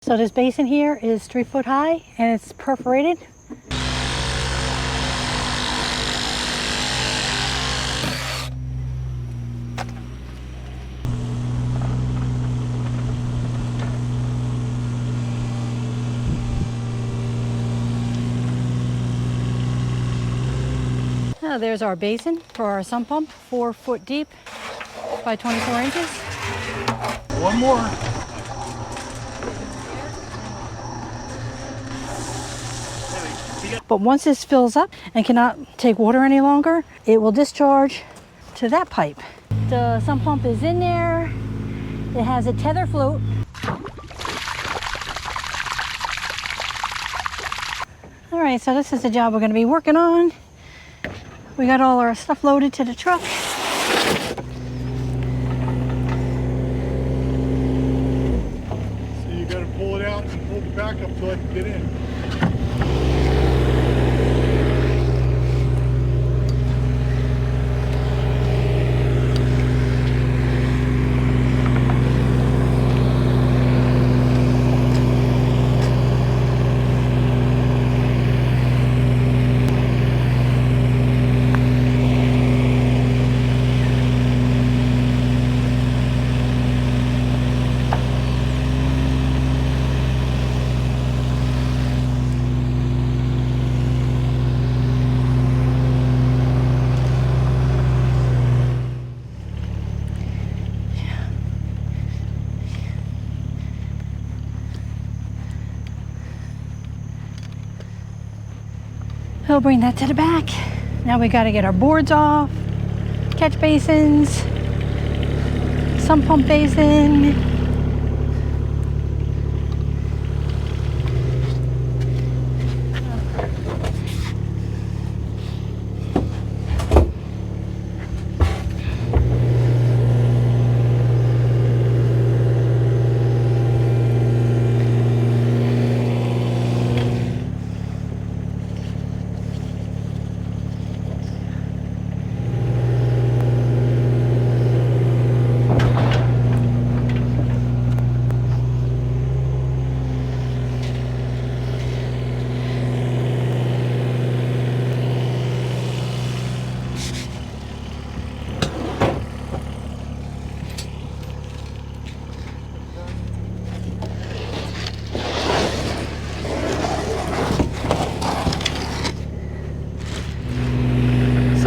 So this basin here is 3 foot high and it's perforated. Now there's our basin for our sump pump, 4 foot deep by 24 inches. One more. But once this fills up and cannot take water any longer, it will discharge to that pipe. The sump pump is in there. It has a tether float. All right, so this is the job we're going to be working on. We got all our stuff loaded to the truck. So you got to pull it out and hold it back up so I can get in. We'll bring that to the back. Now we got to get our boards off, catch basins, sump pump basin.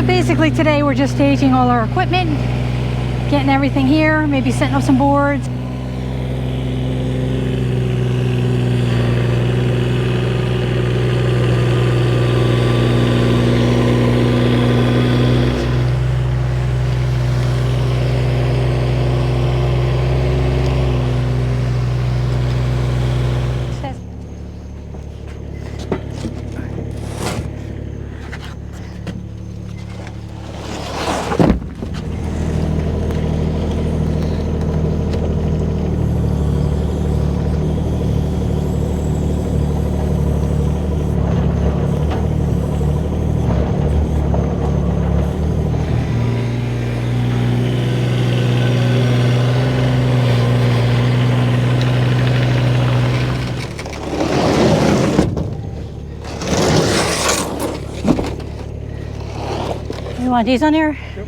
Basically today we're just staging all our equipment, getting everything here, maybe setting up some boards. You want these on here? Yep.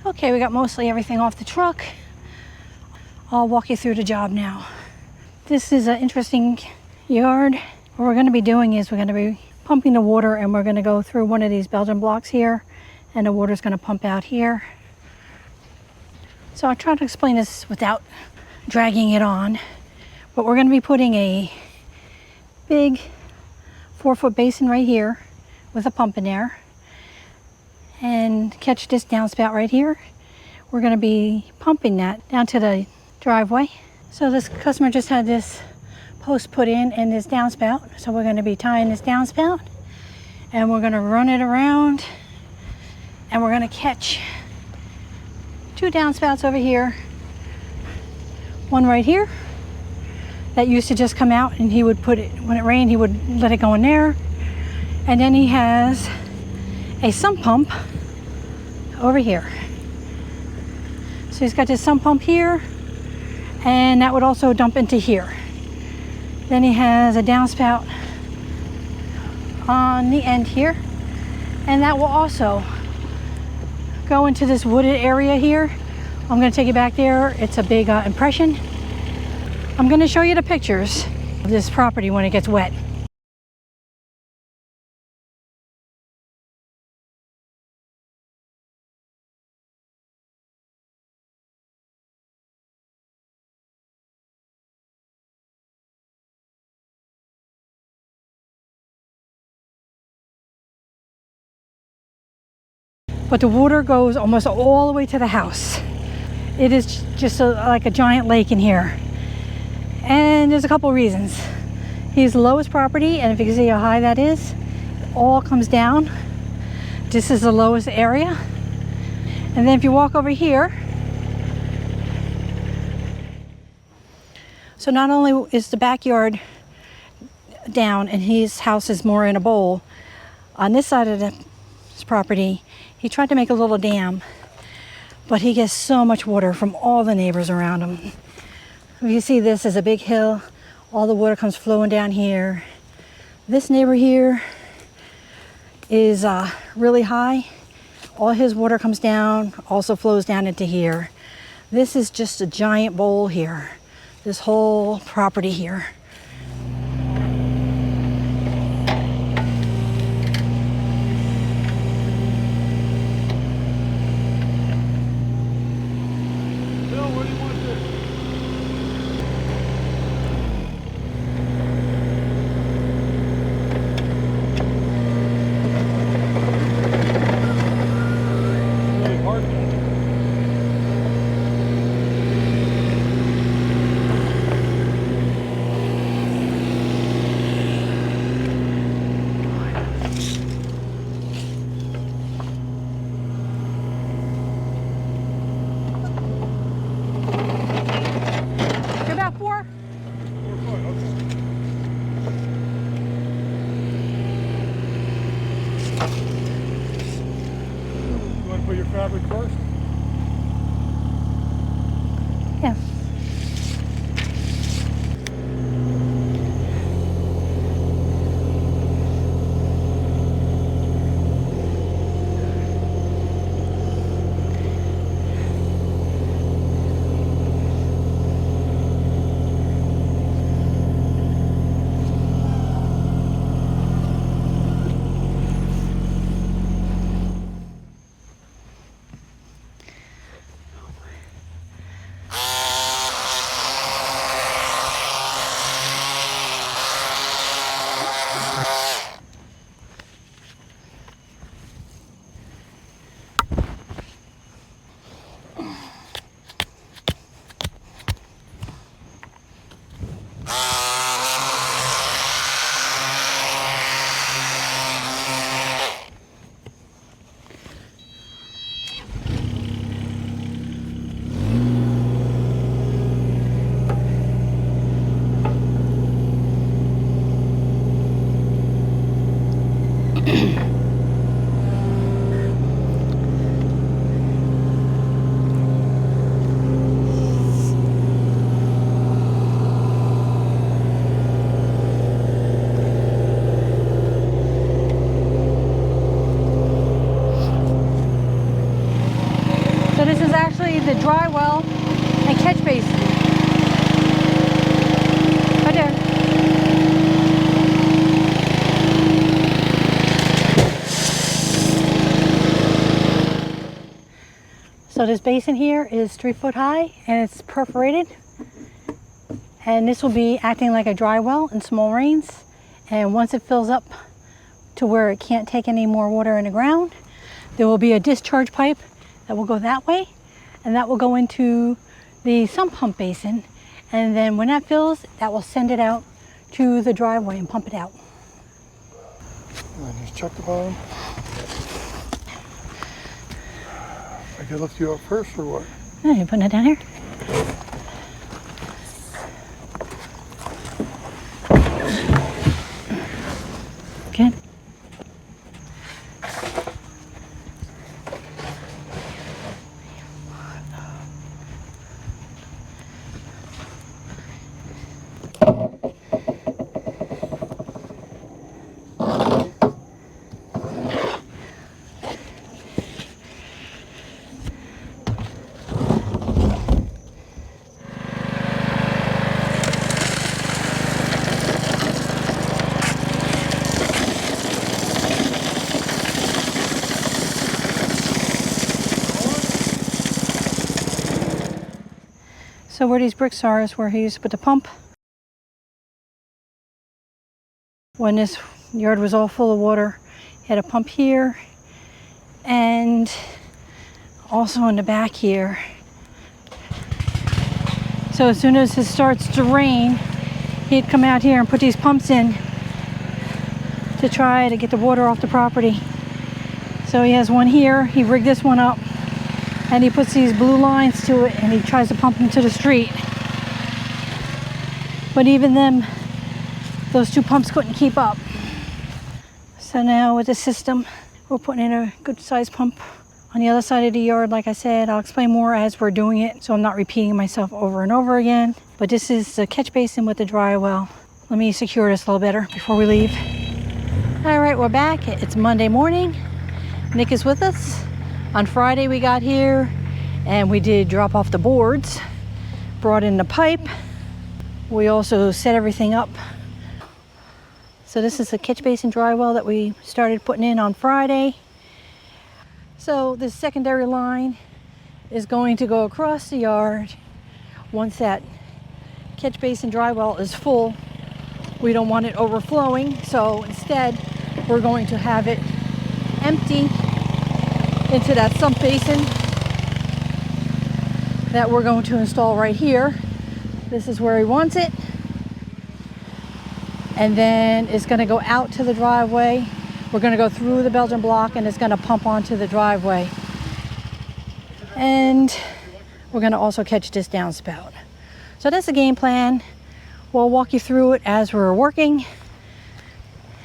Okay, we got mostly everything off the truck. I'll walk you through the job now. This is an interesting yard. What we're going to be doing is we're going to be pumping the water, and we're going to go through one of these Belgian blocks here, and the water's going to pump out here. So I'll try to explain this without dragging it on. But we're going to be putting a big 4-foot basin right here with a pump in there, and catch this downspout right here. We're going to be pumping that down to the driveway. So this customer just had this post put in and this downspout. So we're going to be tying this downspout, and we're going to run it around, and we're going to catch 2 downspouts over here, one right here that used to just come out, and he would put it, when it rained, he would let it go in there. And then he has a sump pump over here. So he's got this sump pump here, and that would also dump into here. Then he has a downspout on the end here, and that will also go into this wooded area here. I'm going to take you back there. It's a big impression. I'm going to show you the pictures of this property when it gets wet. But the water goes almost all the way to the house. It is just like a giant lake in here. And there's a couple reasons. He's the lowest property, and if you can see how high that is, it all comes down. This is the lowest area. And then if you walk over here, so not only is the backyard down and his house is more in a bowl, on this side of the property, he tried to make a little dam, but he gets so much water from all the neighbors around him. You see this is a big hill. All the water comes flowing down here. This neighbor here is really high. All his water comes down, also flows down into here. This is just a giant bowl here, this whole property here. Fabric first? Yeah. The dry well and catch basin. Right there. So this basin here is 3 foot high and it's perforated. And this will be acting like a dry well in small rains. And once it fills up to where it can't take any more water in the ground, there will be a discharge pipe that will go that way. And that will go into the sump pump basin. And then when that fills, that will send it out to the driveway and pump it out. And just check the bottom. I can lift you up first or what? Oh, you're putting it down here? So where these bricks are is where he used to put the pump. When this yard was all full of water, he had a pump here and also in the back here. So as soon as it starts to rain, he'd come out here and put these pumps in to try to get the water off the property. So he has one here, he rigged this one up, and he puts these blue lines to it and he tries to pump into the street. But even then, those two pumps couldn't keep up. So now with this system, we're putting in a good sized pump on the other side of the yard. Like I said, I'll explain more as we're doing it, so I'm not repeating myself over and over again. But this is the catch basin with the dry well. Let me secure this a little better before we leave. All right, we're back. It's Monday morning. Nick is with us. On Friday we got here and we did drop off the boards, brought in the pipe. We also set everything up. So this is the catch basin dry well that we started putting in on Friday. So this secondary line is going to go across the yard. Once that catch basin dry well is full, we don't want it overflowing, so instead we're going to have it empty into that sump basin that we're going to install right here. This is where he wants it. And then it's going to go out to the driveway. We're going to go through the Belgian block and it's going to pump onto the driveway. And we're going to also catch this downspout. So that's the game plan. We'll walk you through it as we're working.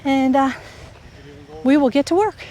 And we will get to work.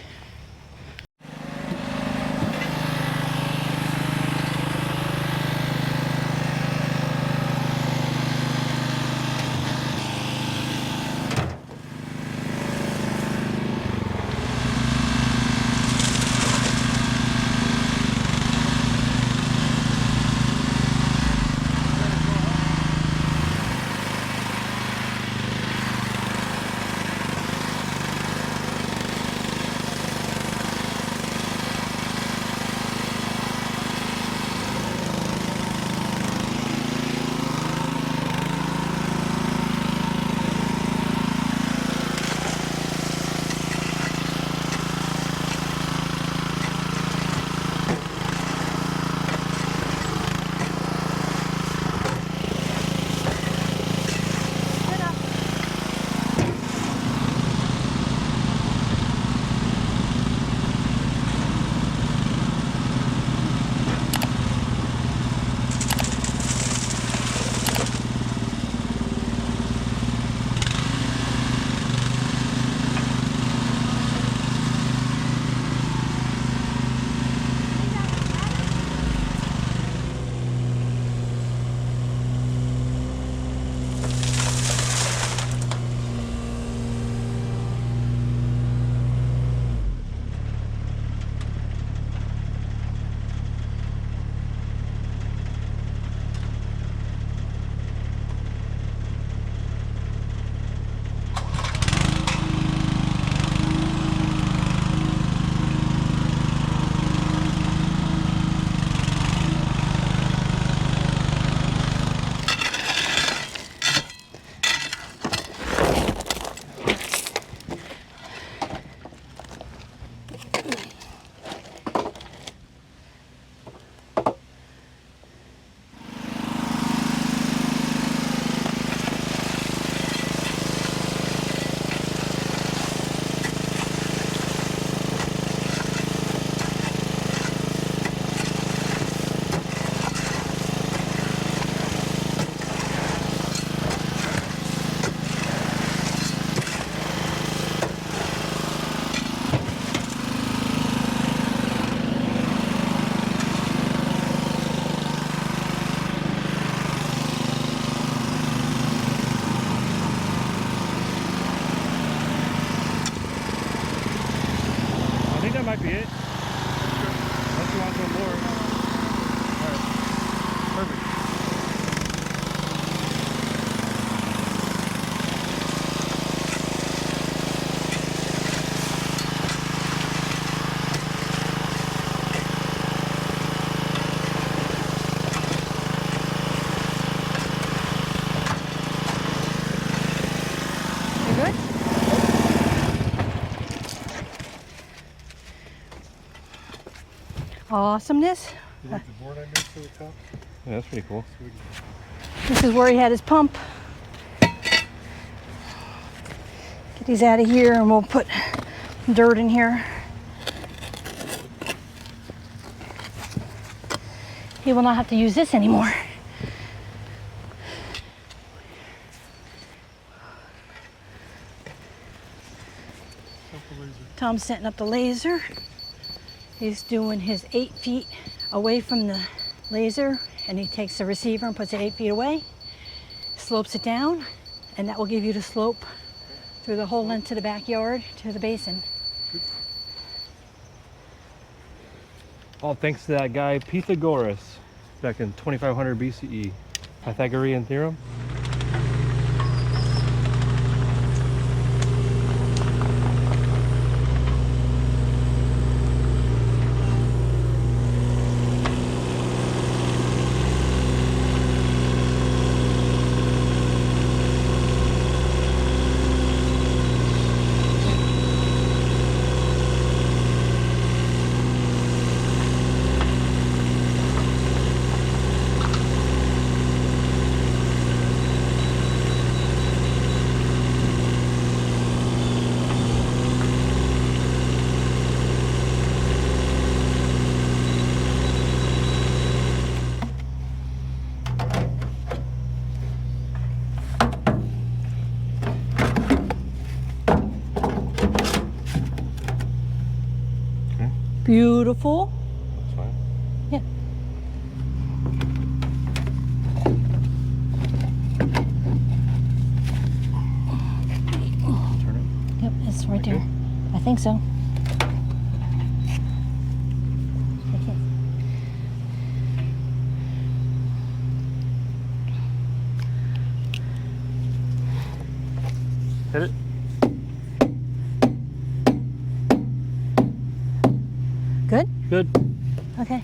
Awesomeness. You like the board I made for the top? Yeah, that's pretty cool. This is where he had his pump. Get these out of here and we'll put dirt in here. He will not have to use this anymore. Tom's setting up the laser. He's doing his 8 feet away from the laser, and he takes the receiver and puts it 8 feet away, slopes it down, and that will give you the slope through the whole length of the backyard to the basin. All thanks to that guy Pythagoras back in 2500 BCE. Pythagorean theorem. Beautiful. That's fine. Yeah. Turn it. Yep, it's right Okay. there. I think so. Hit it. Good? Good. Okay.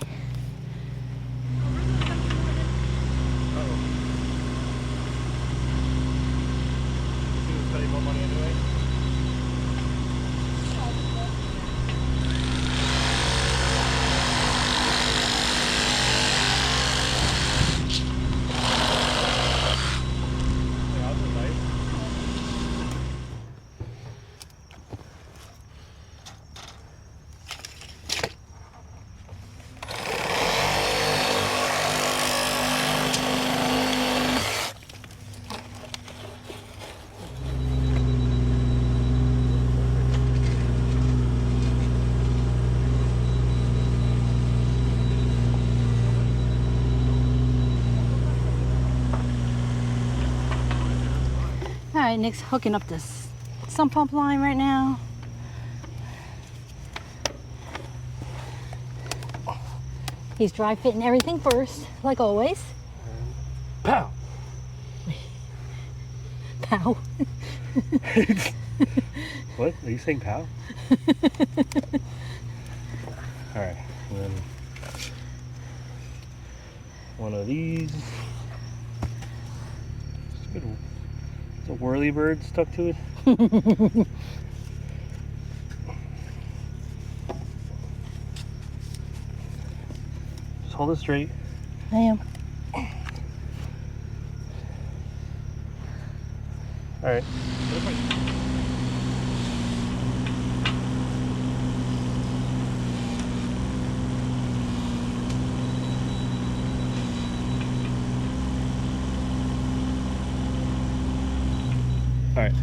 All right, Nick's hooking up this sump pump line right now. He's dry fitting everything first, like always. Pow! Pow. What? Are you saying pow? Alright, and then one of these. It's a whirly bird stuck to it. Just hold it straight. I am. Alright. Alright.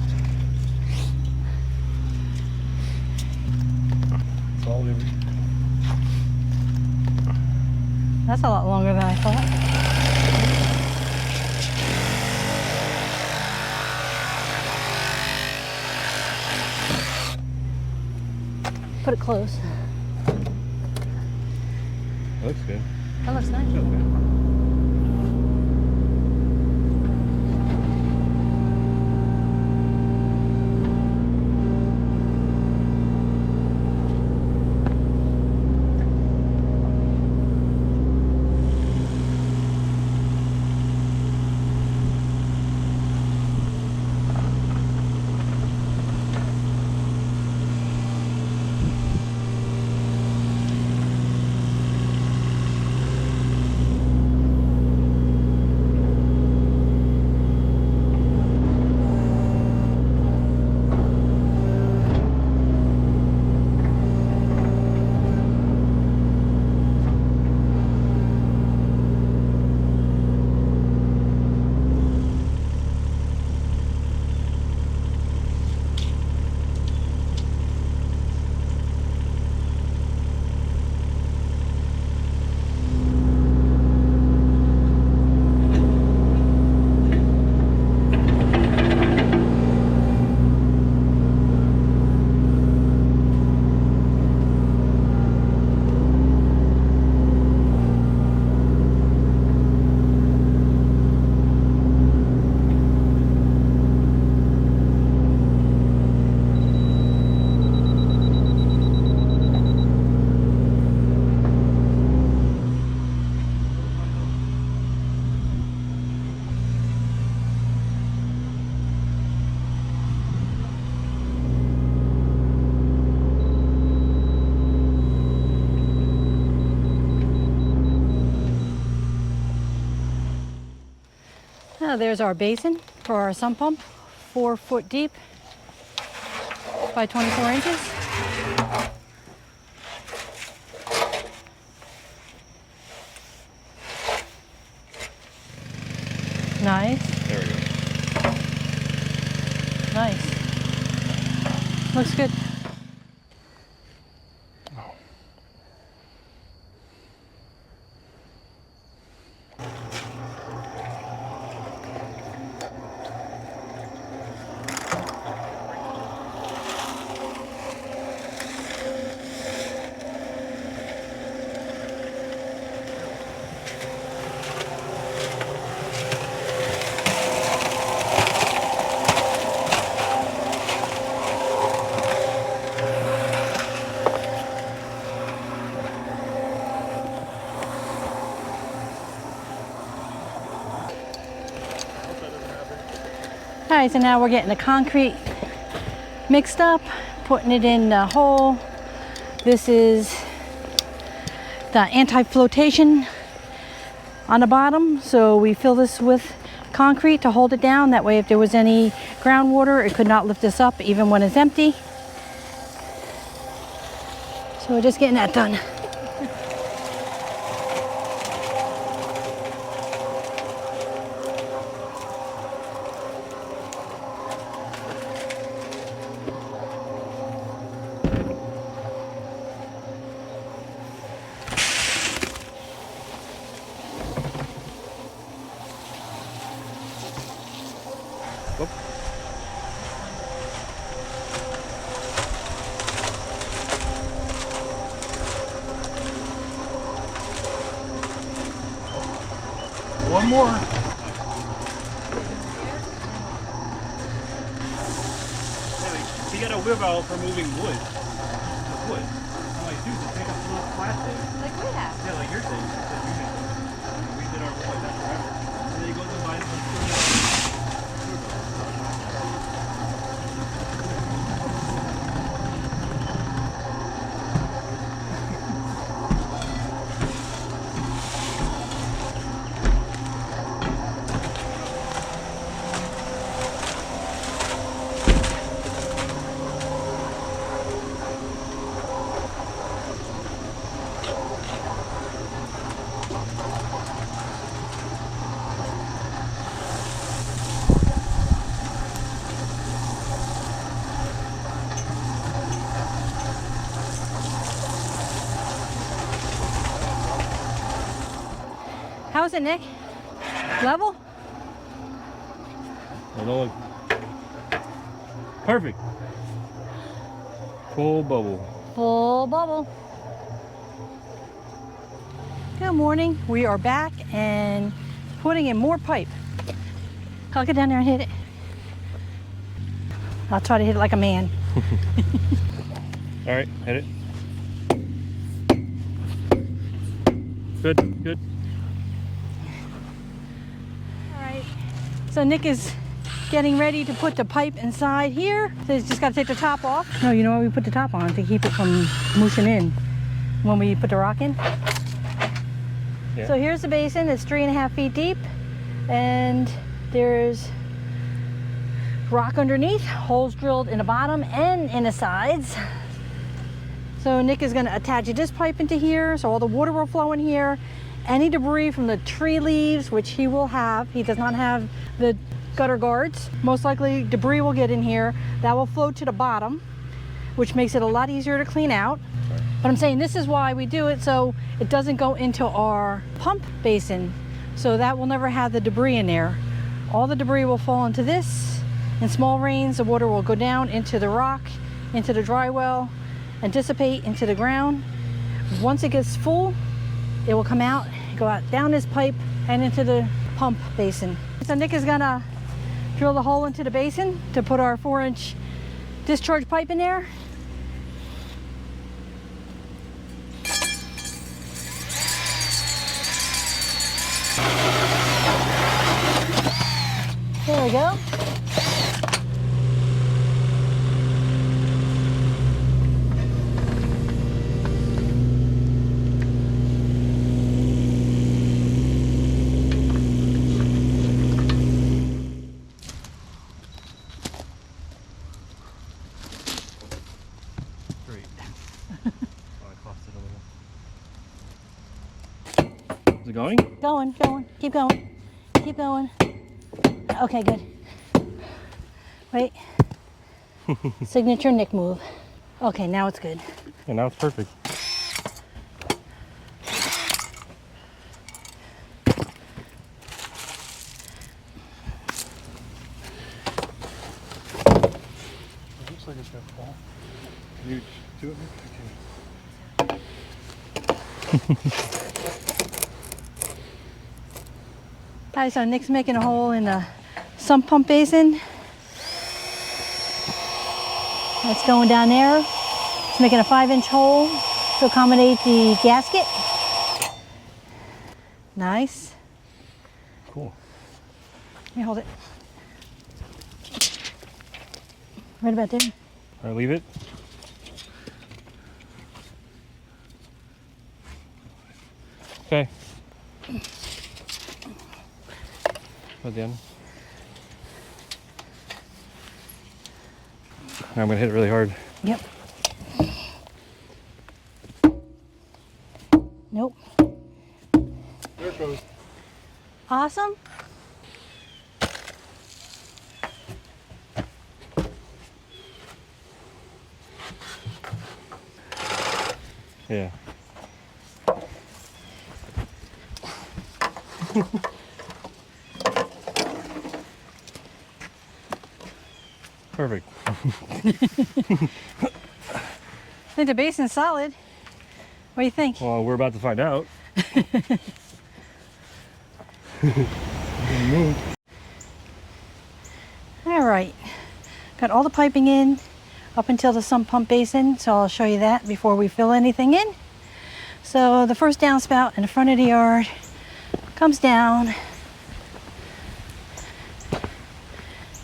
It's all over. That's a lot longer than I thought. Put it close. Looks good. That looks nice. Now there's our basin for our sump pump, 4 foot deep by 24 inches. Nice. There we go. Nice. Looks good. All right, so now we're getting the concrete mixed up, putting it in the hole. This is the anti-flotation on the bottom. So we fill this with concrete to hold it down. That way if there was any groundwater, it could not lift this up even when it's empty. So we're just getting that done. One more. You got a wheelbarrow for moving wood. Wood. All I do is pick up little plastic. Like we have. Yeah, like your thing. We did our wood like that forever. And then you go to buy it. How's it, Nick? Level? Look. Perfect. Full bubble. Full bubble. Good morning. We are back and putting in more pipe. I'll get down there and hit it. I'll try to hit it like a man. All right, hit it. Good, good. All right. So Nick is getting ready to put the pipe inside here. So he's just got to take the top off. No, you know why we put the top on? To keep it from mushing in when we put the rock in. Yeah. So here's the basin. It's 3.5 feet deep, and there's rock underneath, holes drilled in the bottom and in the sides. So Nick is going to attach this pipe into here, so all the water will flow in here. Any debris from the tree leaves, which he will have, he does not have the gutter guards. Most likely debris will get in here. That will flow to the bottom, which makes it a lot easier to clean out. But I'm saying this is why we do it, so it doesn't go into our pump basin. So that will never have the debris in there. All the debris will fall into this. In small rains, the water will go down into the rock, into the dry well, and dissipate into the ground. Once it gets full, it will come out, go out down this pipe and into the pump basin. So Nick is gonna drill the hole into the basin to put our 4-inch discharge pipe in there. There we go. Is it going? Going, keep going, keep going. Okay, good. Wait. Signature Nick move. Okay, now it's good. And now it's perfect. It looks like it's gonna fall. Can you do it, Nick? Alright, so Nick's making a hole in the sump pump basin. That's going down there. He's making a 5-inch hole to accommodate the gasket. Nice. Cool. Let me hold it. Right about there. All right, leave it. Okay. At the end. I'm gonna hit it really hard. Yep. Nope. There it goes. Awesome. Yeah. Perfect. I think the basin's solid. What do you think? Well, we're about to find out. All right. Got all the piping in up until the sump pump basin, so I'll show you that before we fill anything in. So the first downspout in the front of the yard comes down.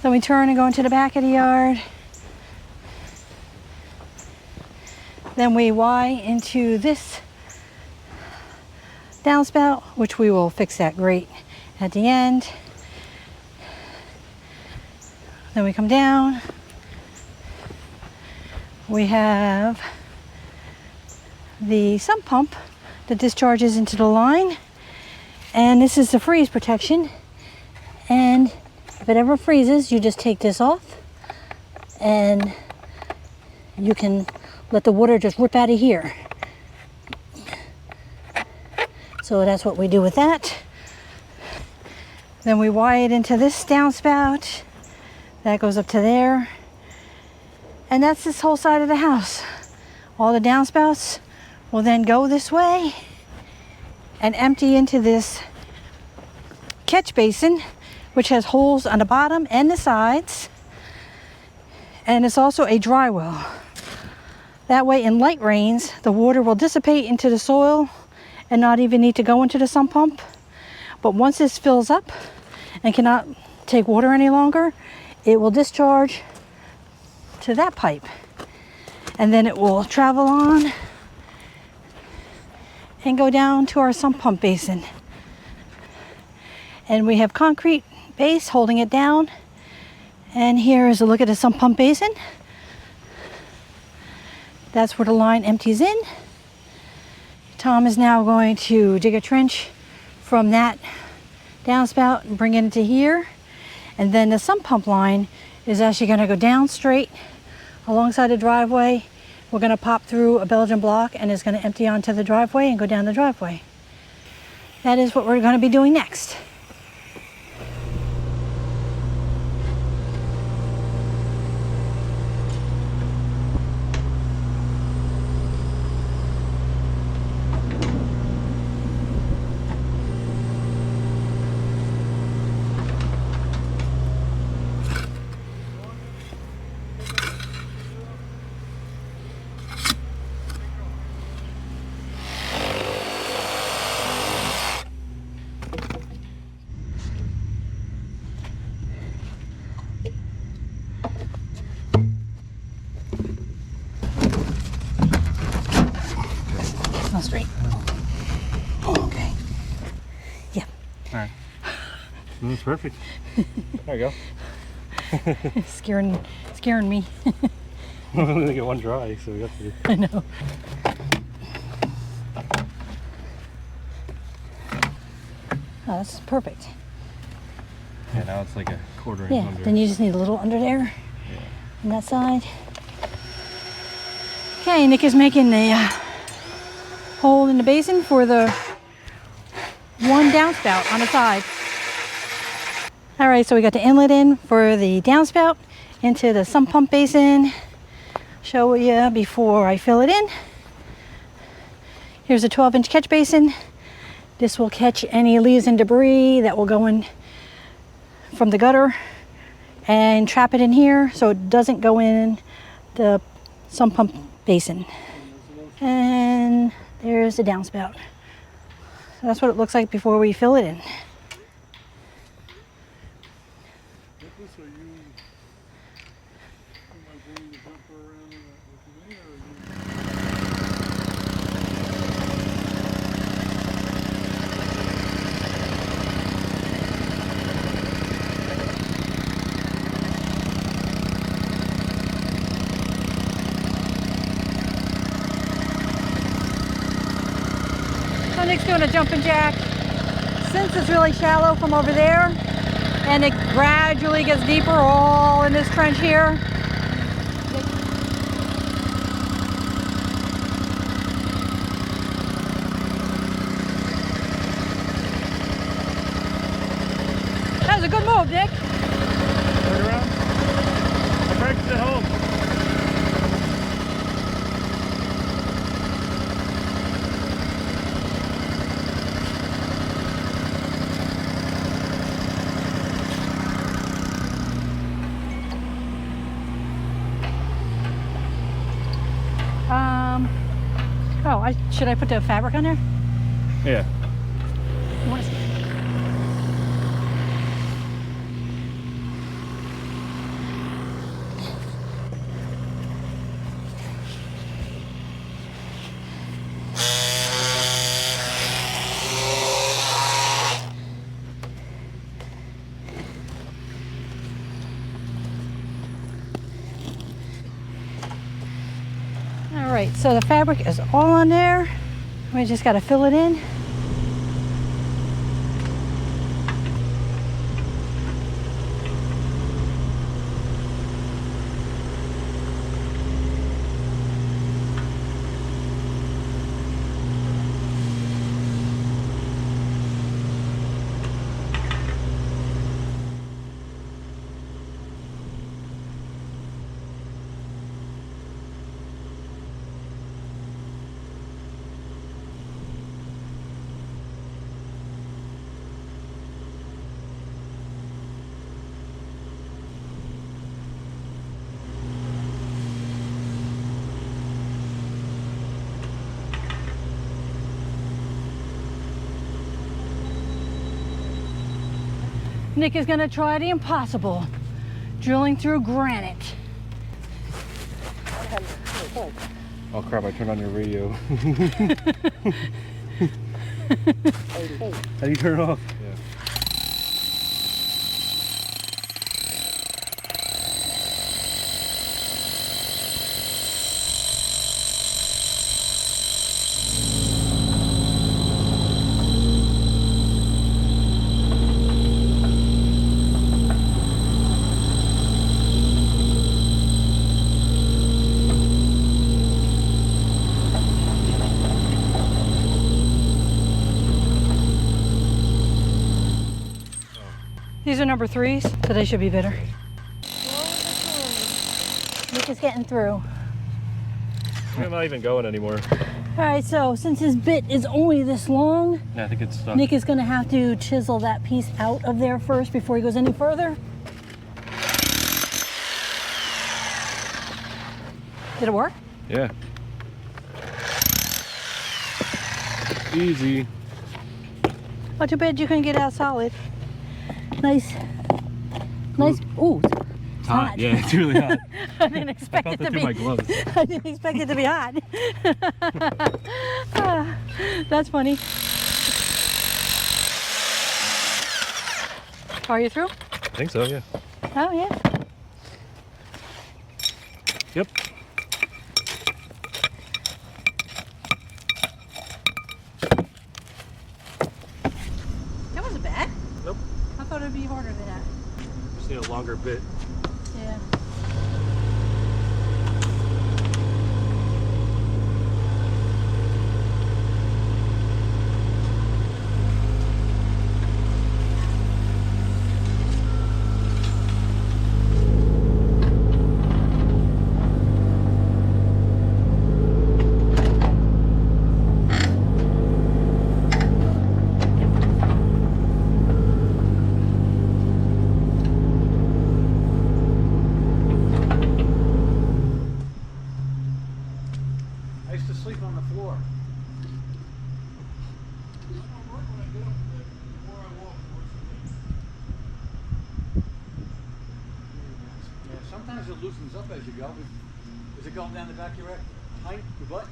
Then we turn and go into the back of the yard. Then we Y into this downspout, which we will fix that grate at the end. Then we come down. We have the sump pump that discharges into the line. And this is the freeze protection. And if it ever freezes, you just take this off and you can let the water just rip out of here. So that's what we do with that. Then we wire it into this downspout. That goes up to there. And that's this whole side of the house. All the downspouts will then go this way and empty into this catch basin, which has holes on the bottom and the sides. And it's also a dry well. That way in light rains, the water will dissipate into the soil and not even need to go into the sump pump. But once this fills up and cannot take water any longer, it will discharge to that pipe. And then it will travel on and go down to our sump pump basin. And we have concrete base holding it down. And here is a look at the sump pump basin. That's where the line empties in. Tom is now going to dig a trench from that downspout and bring it into here. And then the sump pump line is actually going to go down straight alongside the driveway. We're going to pop through a Belgian block and it's going to empty onto the driveway and go down the driveway. That is what we're going to be doing next. Not straight. Okay. Yeah. All right. That's perfect. There you go. Scaring me. We only get one dry, so we got to. I know. Oh, that's perfect. Yeah, now it's like a quarter inch Yeah, under. then you just need a little under there Yeah. on that side. Okay, Nick is making a hole in the basin for the one downspout on the side. All right, so we got the inlet in for the downspout into the sump pump basin. Show you before I fill it in. Here's a 12-inch catch basin. This will catch any leaves and debris that will go in from the gutter and trap it in here so it doesn't go in the sump pump basin. And there's the downspout. So that's what it looks like before we fill it in. Nicholas, are you bringing the jumper around with me, or are you? So Nick's doing a jumping jack. Since it's really shallow from over there, and it gradually gets deeper all in this trench here. That was a good move, Nick. Turn around. I practiced at home. Should I put the fabric on there? Yeah. You want to see? All right, so the fabric is all on there. We just got to fill it in. Nick is gonna try the impossible, drilling through granite. Oh crap, I turned on your radio. How do you turn it off? Yeah. These are number 3s, so they should be better. Nick is getting through. I'm not even going anymore. All right, so since his bit is only this long, Yeah, I think it's stuck. Nick is gonna have to chisel that piece out of there first before he goes any further. Did it work? Yeah. Easy. Oh, too bad you couldn't get out solid. Nice. Nice. Ooh, it's hot. Yeah, it's really hot. I didn't expect I it felt to it be. through my gloves. I didn't expect it to be hot. Ah, that's funny. Are you through? I think so, yeah. Oh yeah. Yep. That wasn't bad. gonna be harder than that. Just need a longer bit. Yeah. I used to sleep on the floor. Yeah, sometimes it loosens up as you go. Is it going down the back of your height, your butt?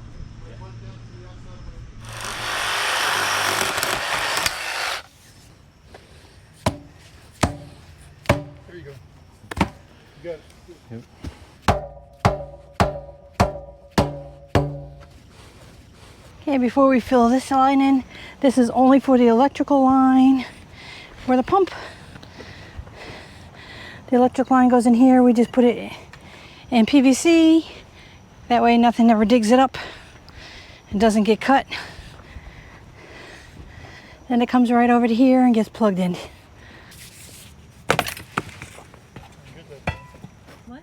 There you go. You got it. Yep. Okay, before we fill this line in, this is only for the electrical line for the pump. The electric line goes in here. We just put it in PVC. That way nothing ever digs it up and doesn't get cut. Then it comes right over to here and gets plugged in. What?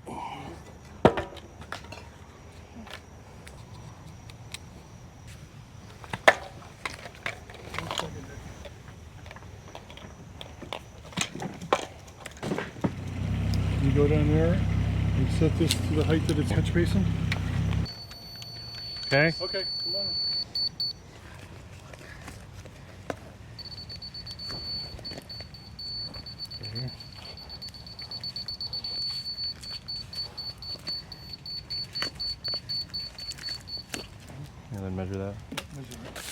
You go down there and set this to the height of the catch basin. Okay. Okay, come on. And then measure that. Measure it.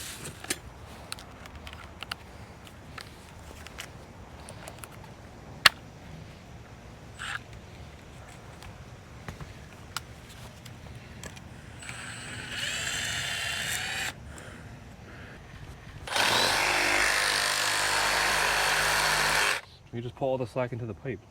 You just pull all the slack into the pipe.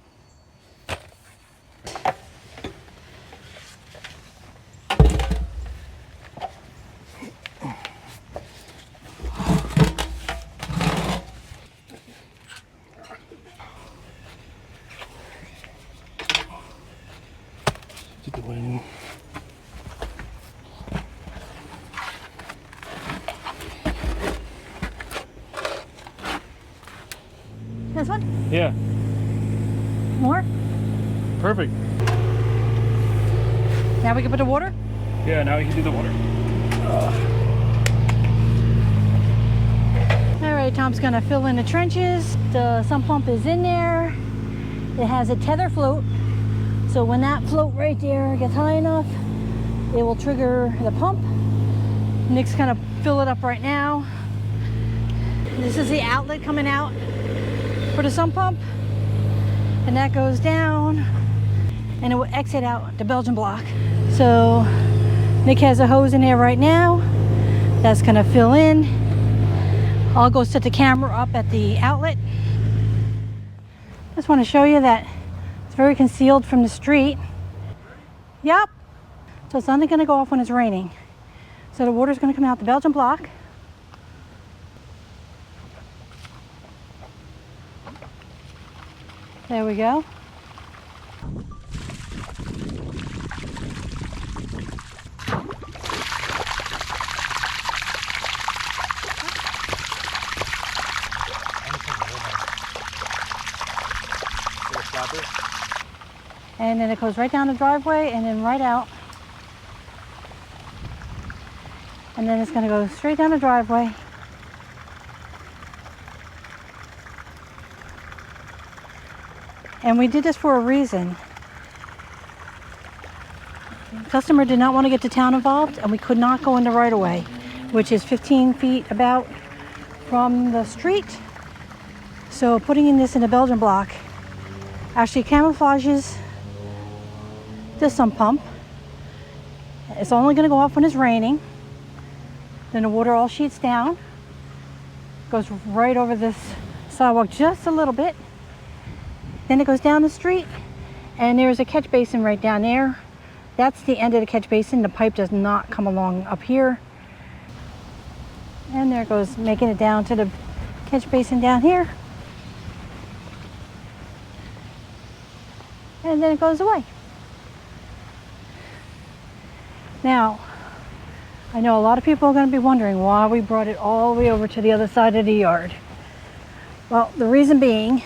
This one? Yeah, More? perfect. Now we can put the water? Yeah, now we can do the water. All right, Tom's gonna fill in the trenches. The sump pump is in there. It has a tether float. So when that float right there gets high enough, it will trigger the pump. Nick's gonna fill it up right now. This is the outlet coming out for the sump pump. And that goes down and it will exit out the Belgian block. So Nick has a hose in there right now. That's gonna fill in. I'll go set the camera up at the outlet. Just want to show you that it's very concealed from the street. Yep. So it's only gonna go off when it's raining. So the water's gonna come out the Belgian block. There we go. And then it goes right down the driveway and then right out. And then it's going to go straight down the driveway. And we did this for a reason. The customer did not want to get the town involved, and we could not go in the right of way, which is 15 feet about from the street. So putting in this in a Belgian block actually camouflages the sump pump. It's only going to go off when it's raining. Then the water all sheets down, goes right over this sidewalk just a little bit, Then it goes down the street, and there's a catch basin right down there. That's the end of the catch basin. The pipe does not come along up here. And there it goes, making it down to the catch basin down here. And then it goes away. Now, I know a lot of people are going to be wondering why we brought it all the way over to the other side of the yard. Well, the reason being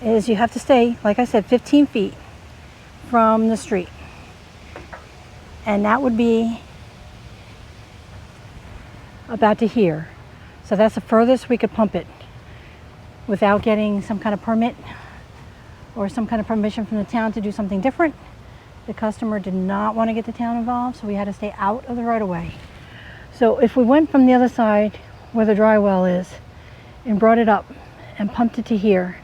is you have to stay, like I said, 15 feet from the street. And that would be about to here. So that's the furthest we could pump it without getting some kind of permit or some kind of permission from the town to do something different. The customer did not want to get the town involved, so we had to stay out of the right of way. So if we went from the other side where the dry well is and brought it up and pumped it to here,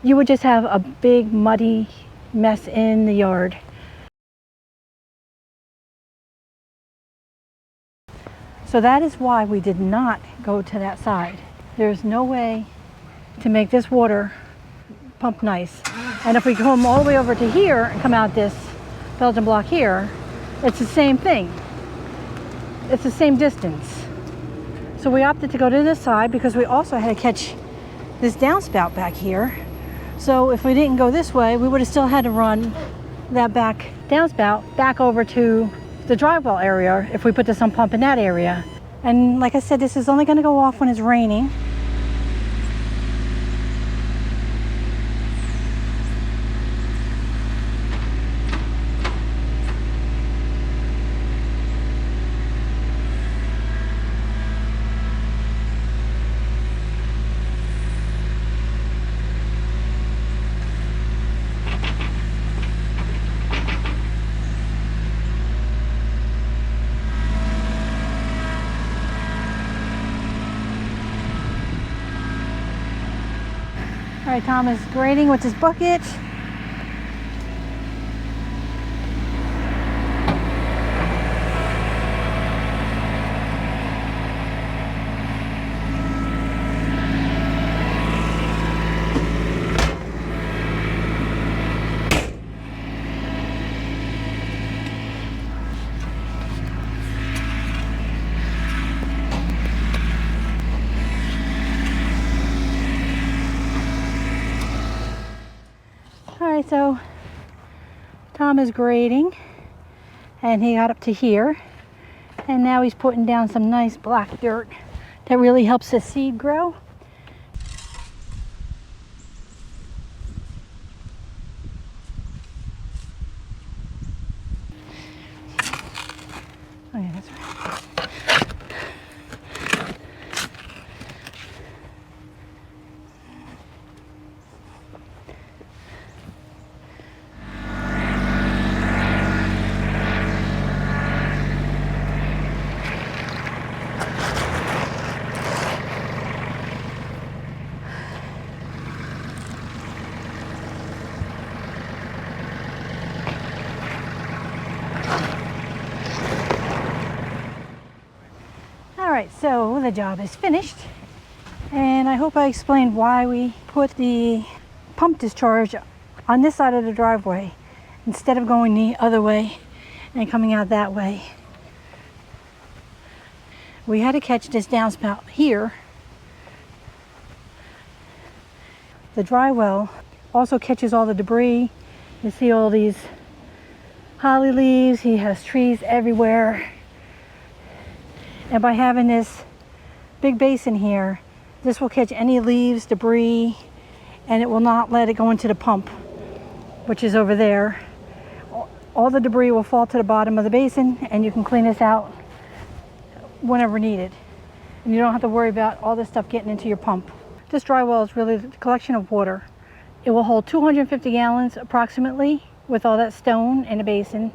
you would just have a big muddy mess in the yard. So that is why we did not go to that side. There's no way to make this water pump nice. And if we come all the way over to here and come out this Belgian block here, it's the same thing. It's the same distance. So we opted to go to this side because we also had to catch this downspout back here. So if we didn't go this way, we would have still had to run that back downspout back over to the dry well area if we put the sump pump in that area. And like I said, this is only going to go off when it's raining. All right, Tom is grading with his bucket. So Tom is grading and he got up to here, and now he's putting down some nice black dirt that really helps the seed grow. Oh yeah, that's right. Alright, so the job is finished, and I hope I explained why we put the pump discharge on this side of the driveway instead of going the other way and coming out that way. We had to catch this downspout here. The dry well also catches all the debris. You see all these holly leaves, he has trees everywhere. And by having this big basin here, this will catch any leaves, debris, and it will not let it go into the pump, which is over there. All the debris will fall to the bottom of the basin, and you can clean this out whenever needed. And you don't have to worry about all this stuff getting into your pump. This dry well is really a collection of water. It will hold 250 gallons approximately with all that stone in the basin,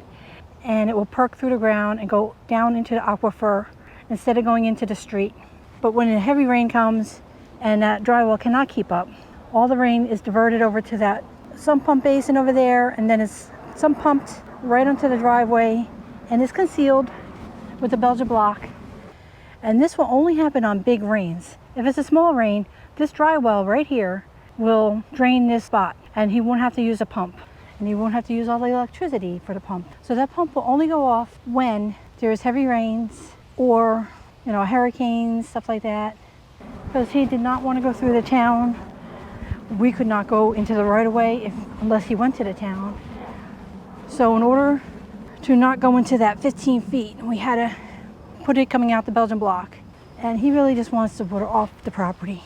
and it will perk through the ground and go down into the aquifer instead of going into the street. But when a heavy rain comes and that dry well cannot keep up, all the rain is diverted over to that sump pump basin over there, and then it's sump pumped right onto the driveway and is concealed with a Belgian block. And this will only happen on big rains. If it's a small rain, this dry well right here will drain this spot, and he won't have to use a pump, and he won't have to use all the electricity for the pump. So that pump will only go off when there's heavy rains or, you know, hurricanes, stuff like that. Because he did not want to go through the town. We could not go into the right of way unless he went to the town. So in order to not go into that 15 feet, we had to put it coming out the Belgian block. And he really just wants to put it off the property.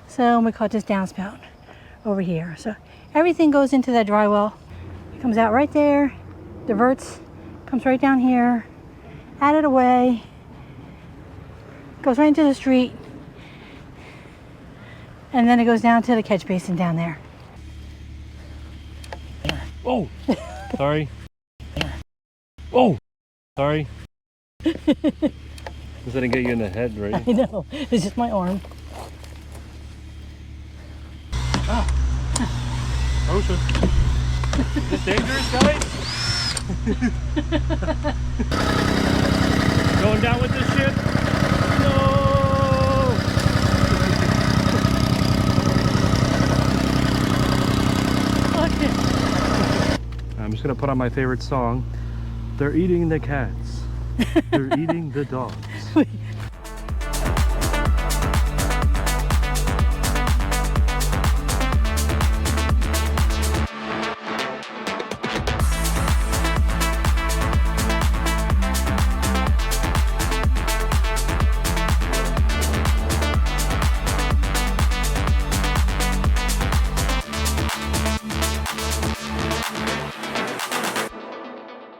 So we cut this downspout over here. So everything goes into that dry well. It comes out right there, diverts, comes right down here, out of the way, goes right into the street, and then it goes down to the catch basin down there. Oh, sorry. Oh, sorry. This didn't get you in the head, right? I know, it's just my arm. Ocean. Is this dangerous, guys? Going down with this ship? No! I'm just gonna put on my favorite song. They're eating the cats. They're eating the dogs.